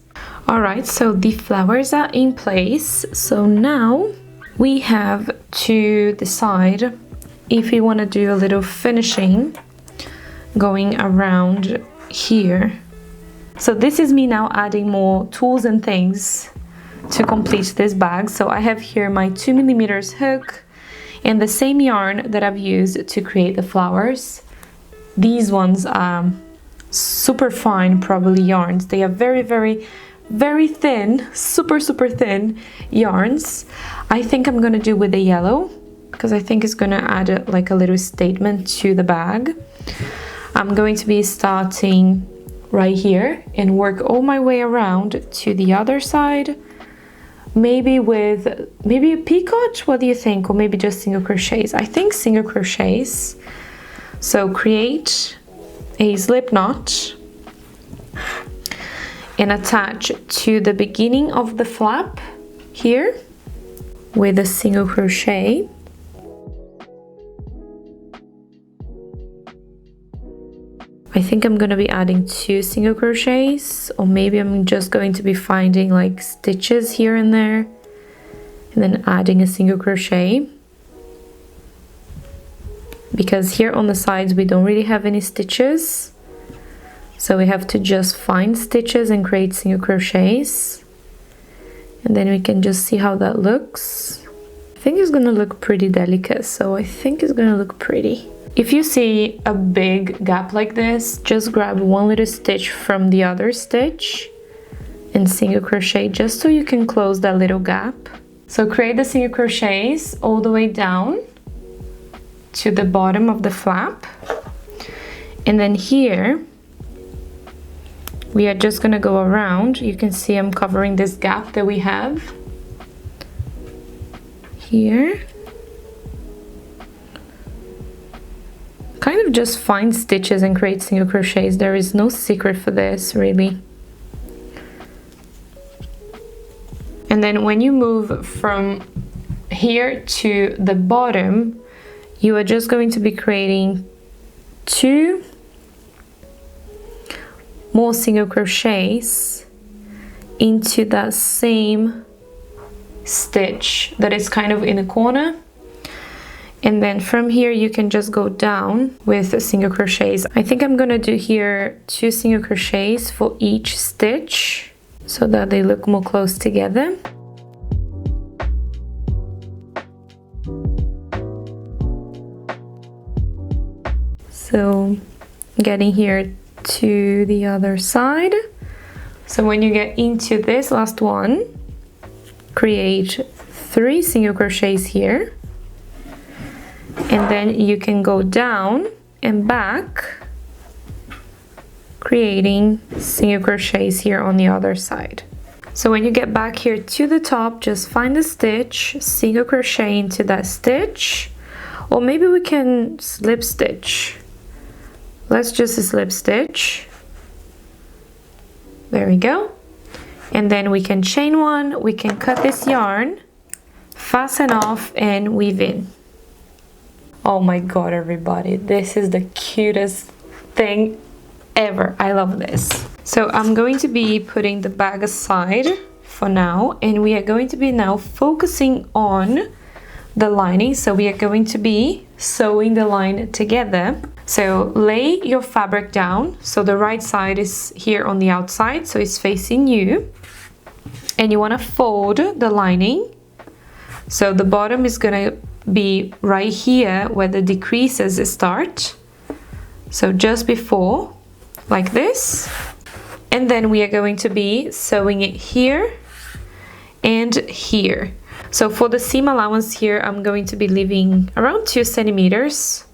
All right, so the flowers are in place. So now we have to decide if we want to do a little finishing going around here. So this is me now adding more tools and things to complete this bag. So I have here my 2 millimeters hook and the same yarn that I've used to create the flowers. These ones are super fine, probably yarns. They are very thin, super thin yarns. I think I'm gonna do with the yellow because I think it's gonna add like a little statement to the bag. I'm going to be starting right here and work all my way around to the other side, maybe with a picot. What do you think? Or maybe just single crochets? I think single crochets. So create a slip knot and attach to the beginning of the flap here with a single crochet. I think I'm going to be adding 2 single crochets, or maybe I'm just going to be finding like stitches here and there and then adding a single crochet, because here on the sides we don't really have any stitches, so we have to just find stitches and create single crochets, and then we can just see how that looks. I think it's going to look pretty delicate, so I think it's going to look pretty. If you see a big gap like this, just grab one little stitch from the other stitch and single crochet just so you can close that little gap. So create the single crochets all the way down to the bottom of the flap. And then here, we are just gonna go around. You can see I'm covering this gap that we have here. Kind of just find stitches and create single crochets. There is no secret for this, really. And then when you move from here to the bottom, you are just going to be creating 2 more single crochets into that same stitch that is kind of in the corner. And then from here you can just go down with single crochets. I think I'm gonna do here 2 single crochets for each stitch so that they look more close together. So getting here to the other side. So when you get into this last one, create 3 single crochets here. And then you can go down and back, creating single crochets here on the other side. So when you get back here to the top, just find the stitch, single crochet into that stitch, or maybe we can slip stitch. Let's just slip stitch. There we go. And then we can chain one, we can cut this yarn, fasten off and weave in. Oh my god, everybody, this is the cutest thing ever. I love this. So I'm going to be putting the bag aside for now, and we are going to be now focusing on the lining. So we are going to be sewing the line together. So lay your fabric down, so the right side is here on the outside, so it's facing you, and you want to fold the lining. So the bottom is going to be right here where the decreases start, so just before, like this. And then we are going to be sewing it here and here. So for the seam allowance here, I'm going to be leaving around 2 centimeters.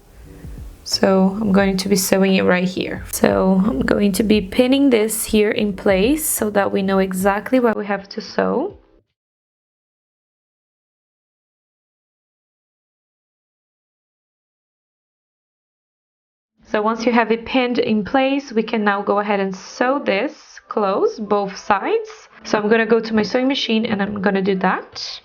So I'm going to be sewing it right here. So I'm going to be pinning this here in place so that we know exactly where we have to sew. So once you have it pinned in place, we can now go ahead and sew this close, both sides. So I'm going to go to my sewing machine and I'm going to do that.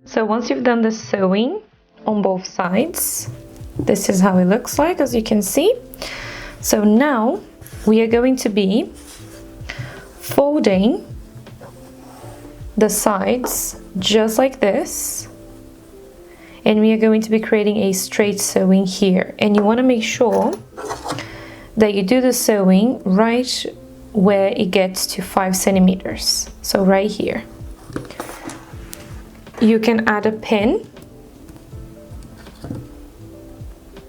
So once you've done the sewing on both sides, this is how it looks like, as you can see. So now we are going to be folding the sides just like this, and we are going to be creating a straight sewing here. And you want to make sure that you do the sewing right where it gets to 5 centimeters. So right here. You can add a pin,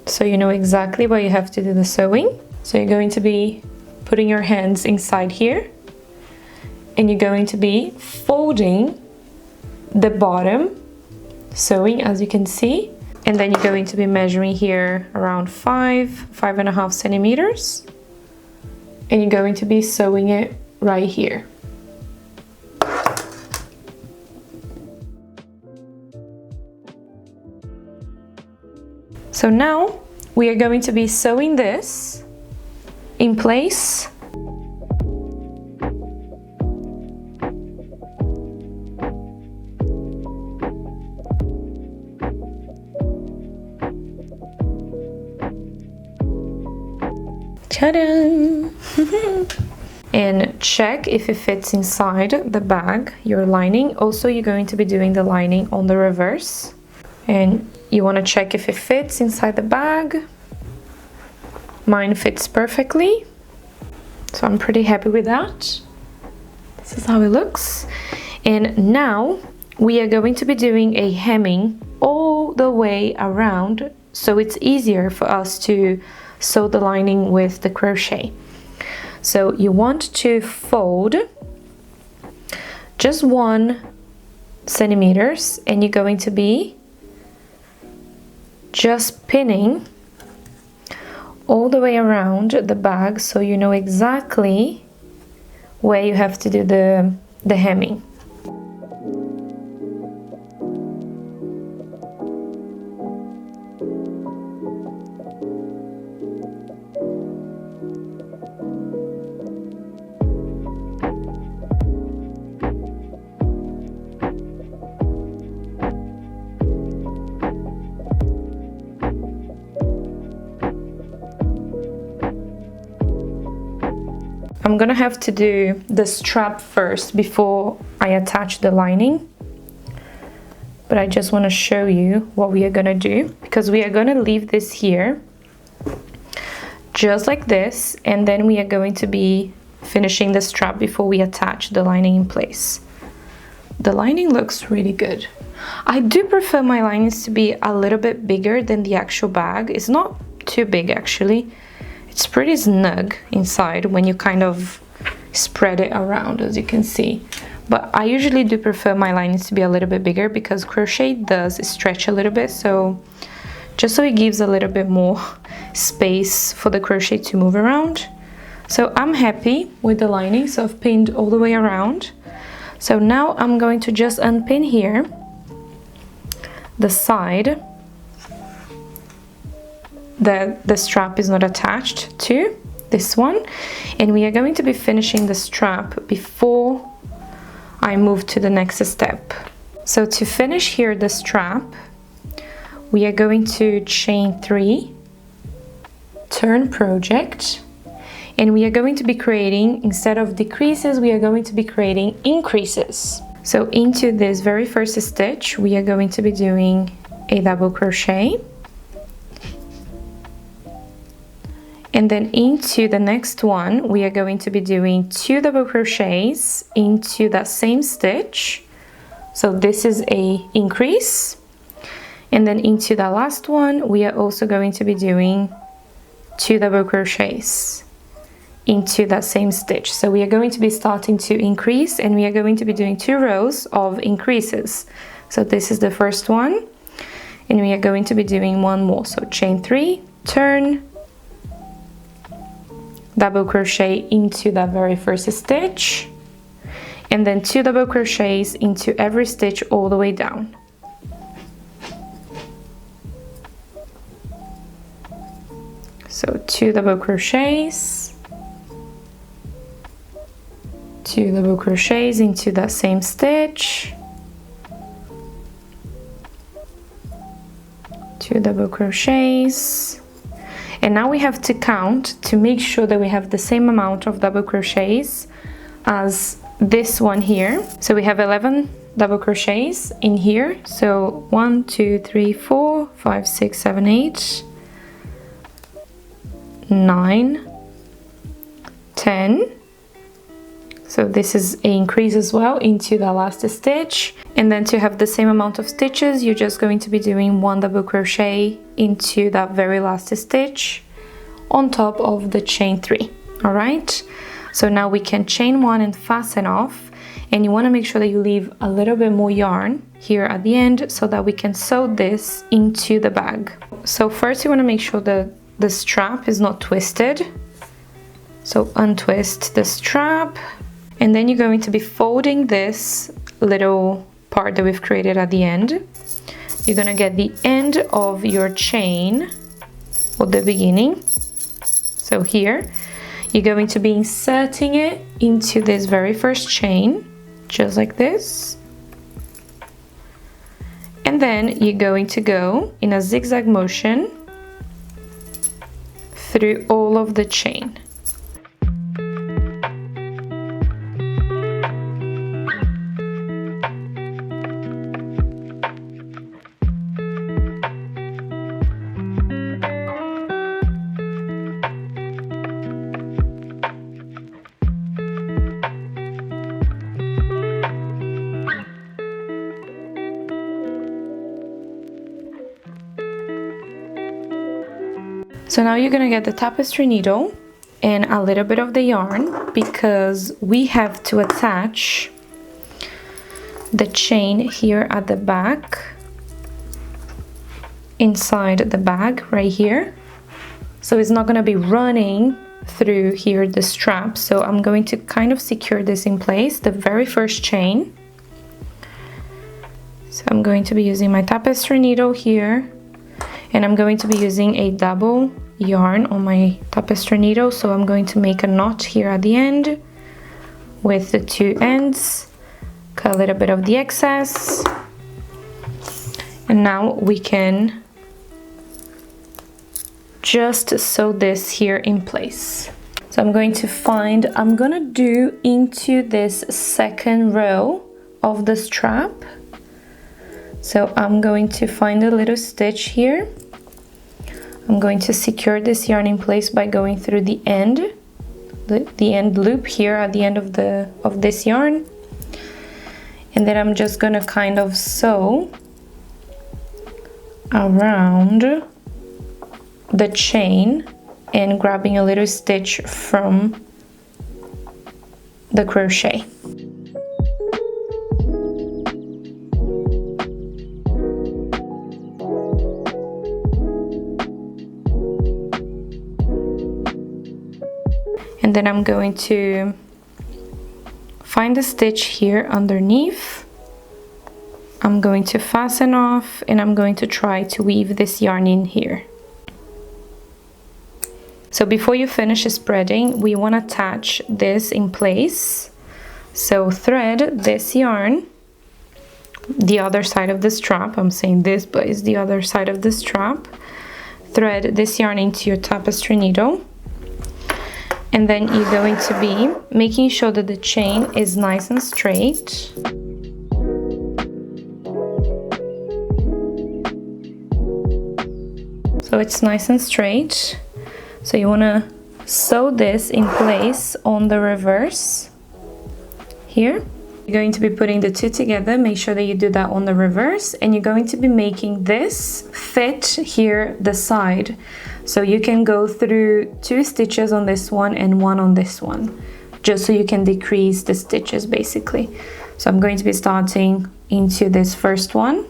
so you know exactly where you have to do the sewing. So you're going to be putting your hands inside here, and you're going to be folding the bottom, sewing as you can see, and then you're going to be measuring here around 5.5 centimeters, and you're going to be sewing it right here. So now we are going to be sewing this in place. Ta-da! And check if it fits inside the bag, your lining. Also, you're going to be doing the lining on the reverse, and you want to check if it fits inside the bag. Mine fits perfectly, so I'm pretty happy with that. This is how it looks. And now we are going to be doing a hemming all the way around, so it's easier for us to sew the lining with the crochet. So you want to fold just 1 centimeters, and you're going to be just pinning all the way around the bag, so you know exactly where you have to do the hemming. I'm gonna have to do the strap first before I attach the lining, but I just want to show you what we are gonna do, because we are gonna leave this here just like this, and then we are going to be finishing the strap before we attach the lining in place. The lining looks really good. I do prefer my linings to be a little bit bigger than the actual bag. It's not too big actually. It's pretty snug inside when you kind of spread it around, as you can see. But I usually do prefer my linings to be a little bit bigger because crochet does stretch a little bit, so just so it gives a little bit more space for the crochet to move around. So I'm happy with the lining, so I've pinned all the way around. So now I'm going to just unpin here the side that the strap is not attached to, this one, and we are going to be finishing the strap before I move to the next step. So to finish here the strap, we are going to chain 3, turn project, and we are going to be creating, instead of decreases, we are going to be creating increases. So into this very first stitch, we are going to be doing a double crochet, and then into the next one, we are going to be doing 2 double crochets into that same stitch. So this is a increase. And then into the last one, we are also going to be doing 2 double crochets into that same stitch. So we are going to be starting to increase, and we are going to be doing 2 rows of increases. So this is the first one, and we are going to be doing 1 more. So chain 3, turn, double crochet into that very first stitch, and then 2 double crochets into every stitch all the way down. So 2 double crochets, 2 double crochets into that same stitch, 2 double crochets. And now we have to count to make sure that we have the same amount of double crochets as this one here. So we have 11 double crochets in here. So 1, 2, 3, 4, 5, 6, 7, 8, 9, 10. So this is an increase as well into the last stitch. And then to have the same amount of stitches, you're just going to be doing 1 double crochet into that very last stitch on top of the chain 3. All right, so now we can chain 1 and fasten off, and you want to make sure that you leave a little bit more yarn here at the end so that we can sew this into the bag. So first you want to make sure that the strap is not twisted, so untwist the strap, and then you're going to be folding this little part that we've created at the end. You're gonna get the end of your chain or the beginning. So here, you're going to be inserting it into this very first chain, just like this. And then you're going to go in a zigzag motion through all of the chain. So now you're gonna get the tapestry needle and a little bit of the yarn, because we have to attach the chain here at the back, inside the bag right here. So it's not gonna be running through here the strap. So I'm going to kind of secure this in place, the very first chain. So I'm going to be using my tapestry needle here, and I'm going to be using a double yarn on my tapestry needle. So I'm going to make a knot here at the end with the 2 ends, cut a little bit of the excess, and now we can just sew this here in place. So I'm gonna do into this second row of the strap. So I'm going to find a little stitch here. I'm going to secure this yarn in place by going through the end, the end loop here at the end of this yarn, and then I'm just gonna kind of sew around the chain and grabbing a little stitch from the crochet. And then I'm going to find the stitch here underneath. I'm going to fasten off and I'm going to try to weave this yarn in here. So before you finish spreading, we want to attach this in place. So thread this yarn, the other side of the strap. I'm saying this, but it's the other side of the strap. Thread this yarn into your tapestry needle. And then you're going to be making sure that the chain is nice and straight. So it's nice and straight. So you want to sew this in place on the reverse here. You're going to be putting the two together. Make sure that you do that on the reverse, and you're going to be making this fit here the side. So you can go through 2 stitches on this one and 1 on this one, just so you can decrease the stitches basically. So I'm going to be starting into this first one.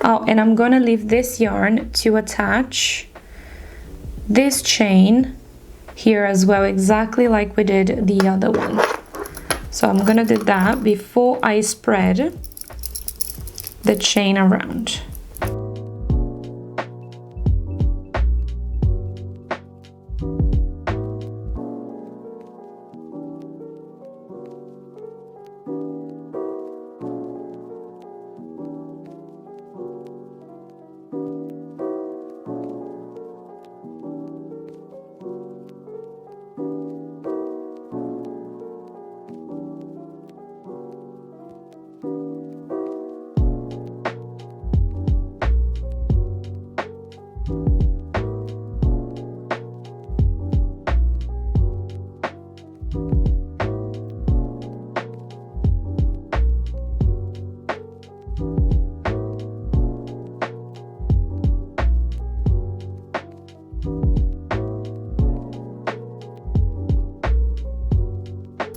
Oh, and I'm gonna leave this yarn to attach this chain here as well, exactly like we did the other one. So I'm gonna do that before I spread the chain around.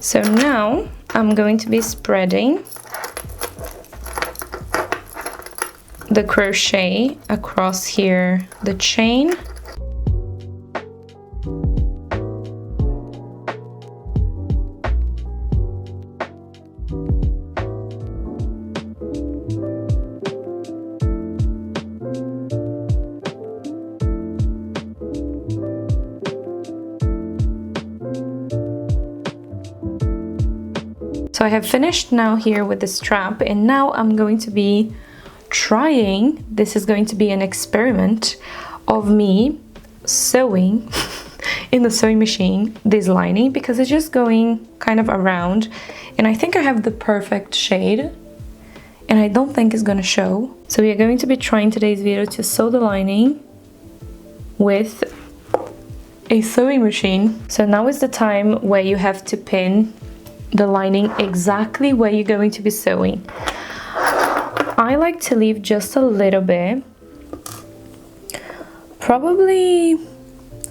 So now I'm going to be spreading the crochet across here, the chain. So I have finished now here with the strap, and now I'm going to be trying, this is going to be an experiment of me sewing in the sewing machine this lining, because it's just going kind of around, and I think I have the perfect shade and I don't think it's gonna show. So we are going to be trying today's video to sew the lining with a sewing machine. So now is the time where you have to pin the lining exactly where you're going to be sewing. I like to leave just a little bit, probably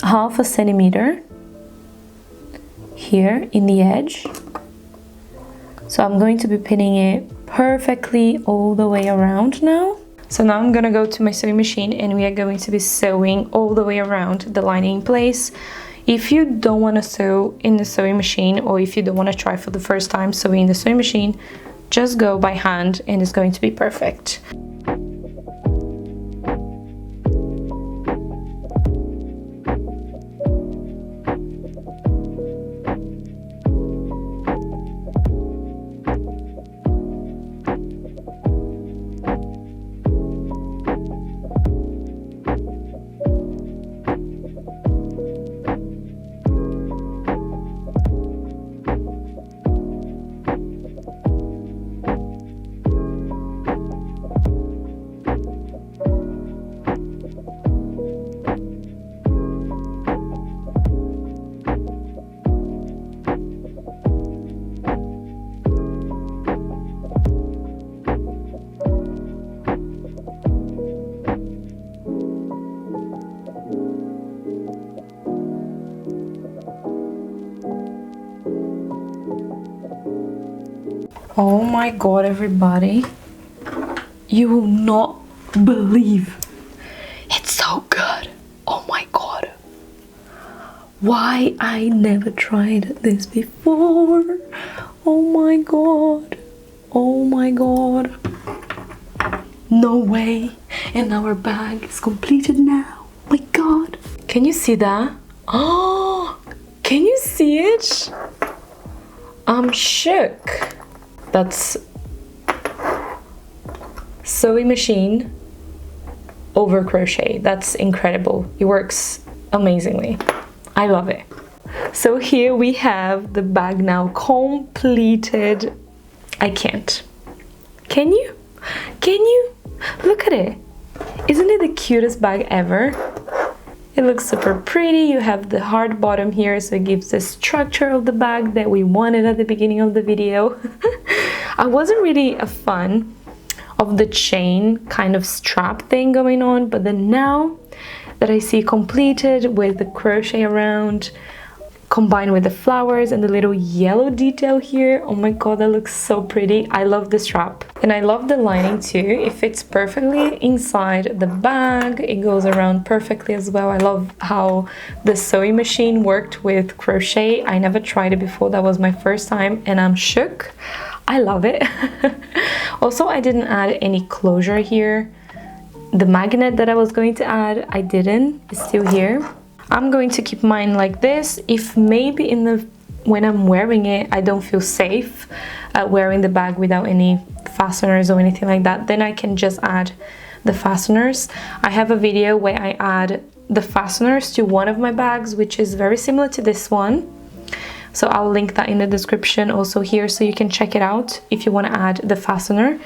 half a centimeter here in the edge. So I'm going to be pinning it perfectly all the way around now. So now I'm gonna go to my sewing machine and we are going to be sewing all the way around the lining in place. If you don't want to sew in the sewing machine, or if you don't want to try for the first time sewing in the sewing machine, just go by hand and it's going to be perfect. Oh my god, everybody. You will not believe. It's so good. Oh my god. Why I never tried this before. Oh my god. Oh my god. No way. And our bag is completed now. Oh my god. Can you see that? Oh, can you see it? I'm shook. That's sewing machine over crochet. That's incredible. It works amazingly. I love it. So here we have the bag now completed. I can't. Can you? Can you? Look at it. Isn't it the cutest bag ever? It looks super pretty. You have the hard bottom here, so it gives the structure of the bag that we wanted at the beginning of the video. I wasn't really a fan of the chain kind of strap thing going on, but then now that I see completed with the crochet around, combined with the flowers and the little yellow detail here, oh my god, that looks so pretty. I love the strap and I love the lining too. It fits perfectly inside the bag. It goes around perfectly as well. I love how the sewing machine worked with crochet. I never tried it before. That was my first time and I'm shook. I love it. Also, I didn't add any closure here. The magnet that I was going to add, I didn't. It's still here. I'm going to keep mine like this. If maybe when I'm wearing it, I don't feel safe wearing the bag without any fasteners or anything like that, then I can just add the fasteners. I have a video where I add the fasteners to one of my bags, which is very similar to this one. So I'll link that in the description also here, so you can check it out if you want to add the fastener,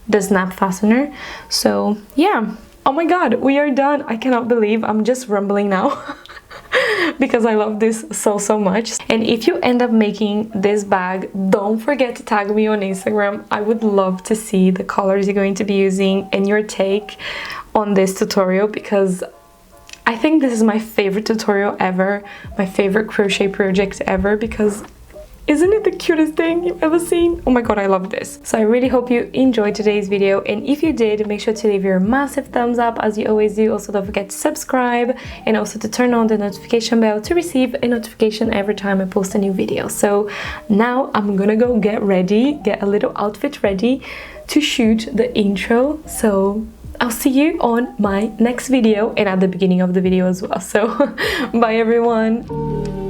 the snap fastener. So yeah. Oh my god, we are done. I cannot believe I'm just rumbling now. Because I love this so much. And if you end up making this bag, don't forget to tag me on Instagram. I would love to see the colors you're going to be using and your take on this tutorial, because I think this is my favorite tutorial ever, my favorite crochet project ever, because isn't it the cutest thing you've ever seen? Oh my god, I love this. So I really hope you enjoyed today's video, and if you did, make sure to leave your massive thumbs up as you always do. Also, don't forget to subscribe and also to turn on the notification bell to receive a notification every time I post a new video. So now I'm gonna go get ready, get a little outfit ready to shoot the intro. So I'll see you on my next video and at the beginning of the video as well. So bye everyone.